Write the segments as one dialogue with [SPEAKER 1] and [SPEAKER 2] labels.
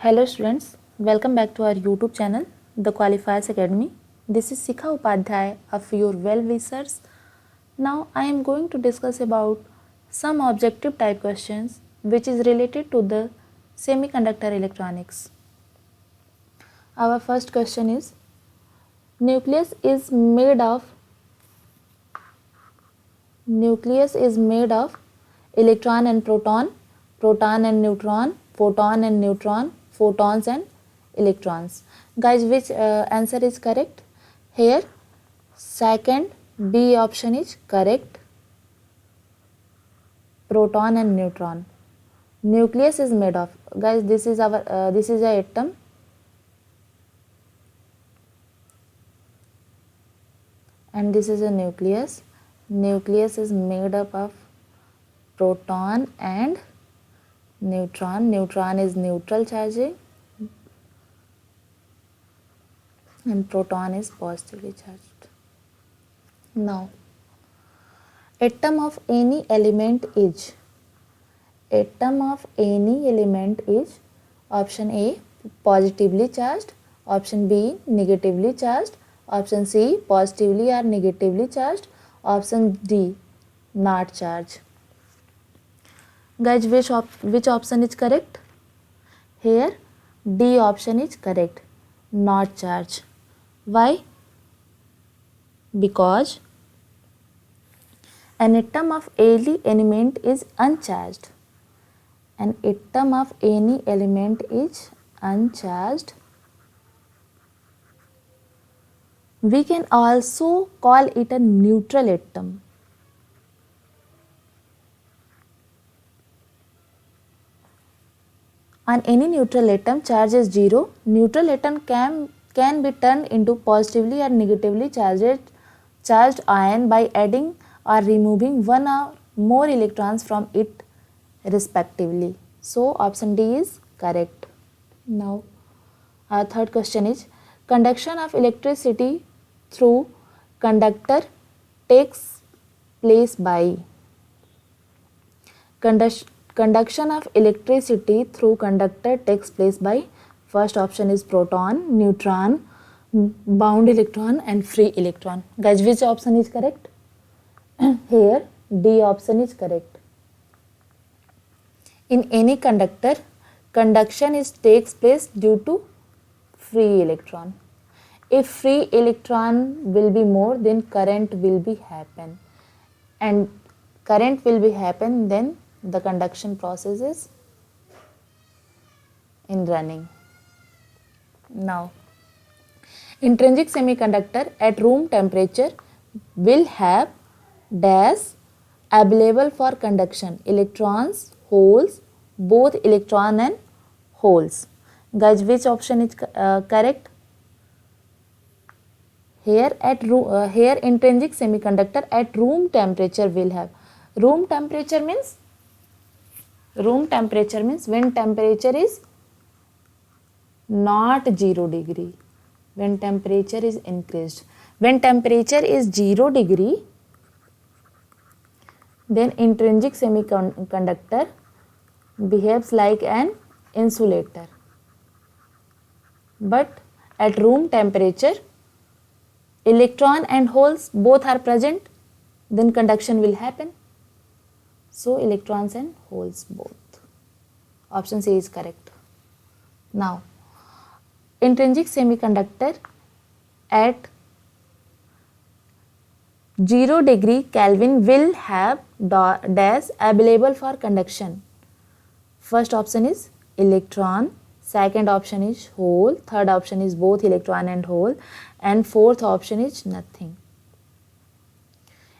[SPEAKER 1] Hello students, welcome back to our YouTube channel, The Qualifiers Academy. This is Sikha Upadhyay of your well-wishers. Now I am going to discuss about some objective type questions which is related to the semiconductor electronics. Our first question is, nucleus is made of electron and proton, proton and neutron, photon and neutron, photons and electrons. Guys, which answer is correct? Here, second B option is correct. Proton and neutron. Nucleus is made of. Guys, this is our this is a atom. And this is a nucleus. Nucleus is made up of proton and neutron. Neutron is neutral charging and proton is positively charged. Now, atom of any element is option A positively charged, option B negatively charged, option C positively or negatively charged, option D not charged. Guys, which option is correct? Here D option is correct, not charged. Why? Because an atom of any element is uncharged. An atom of any element is uncharged. We can also call it a neutral atom. On any neutral atom, charge is 0. Neutral atom can be turned into positively or negatively charged ion by adding or removing one or more electrons from it respectively. So option D is correct. Now our third question is, conduction of electricity through conductor takes place by. Conduction of electricity through conductor takes place by. First option is proton, neutron, bound electron and free electron. Guys, which option is correct? Here D option is correct. In any conductor, conduction takes place due to free electron. If free electron will be more, then current will be happen, and current will be happen, then the conduction process is in running. Now, intrinsic semiconductor at room temperature will have dash available for conduction: electrons, holes, both electron and holes. Guys, which option is correct? Here intrinsic semiconductor at room temperature will have. Room temperature means when temperature is not 0 degree, when temperature is increased. When temperature is 0 degree, then intrinsic semiconductor behaves like an insulator. But at room temperature, electron and holes both are present, then conduction will happen. So electrons and holes both. Option C is correct. Now, intrinsic semiconductor at 0 degree Kelvin will have dash available for conduction. First option is electron, second option is hole, third option is both electron and hole, and fourth option is nothing.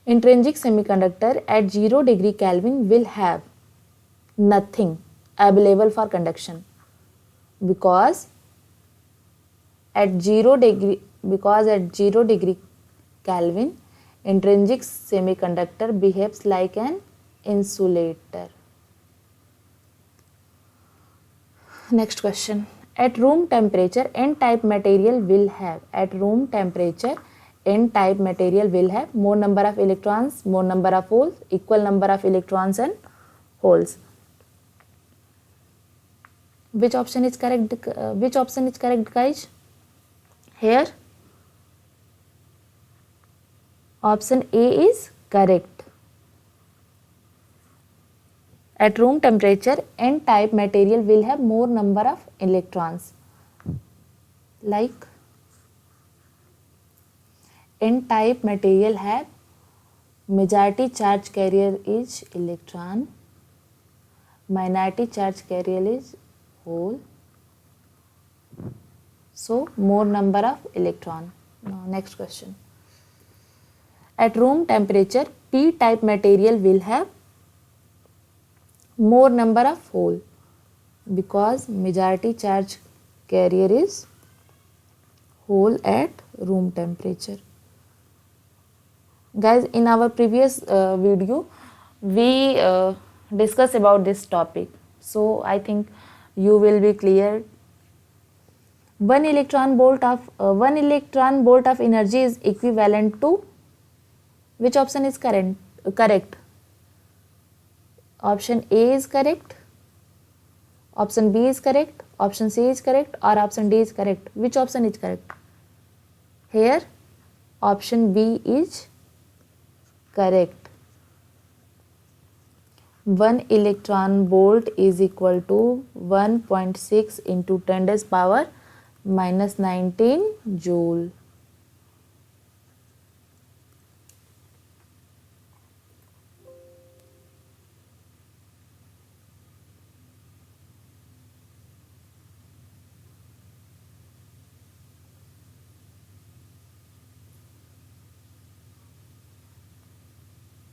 [SPEAKER 1] Intrinsic semiconductor at 0 degree Kelvin will have nothing available for conduction, because at 0 degree Kelvin, intrinsic semiconductor behaves like an insulator. Next question. At room temperature, N-type material will have. At room temperature, N-type material will have more number of electrons, more number of holes, equal number of electrons and holes. Which option is correct? Which option is correct, guys? Here, option A is correct. At room temperature, N-type material will have more number of electrons. Like N-type material have majority charge carrier is electron, minority charge carrier is hole. So more number of electron. Now next question. At room temperature, P-type material will have more number of hole because majority charge carrier is hole at room temperature. Guys, in our previous video we discussed about this topic, so I think you will be clear. One electron volt of energy is equivalent to which option is correct? Option A is correct, option B is correct, option C is correct, or option D is correct. Which option is correct? Here option B is correct. 1 electron volt is equal to 1.6 into 10 raised power minus 19 joule.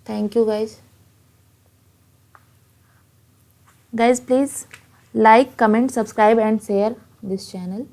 [SPEAKER 1] Thank you, guys. Guys, please like, comment, subscribe and share this channel.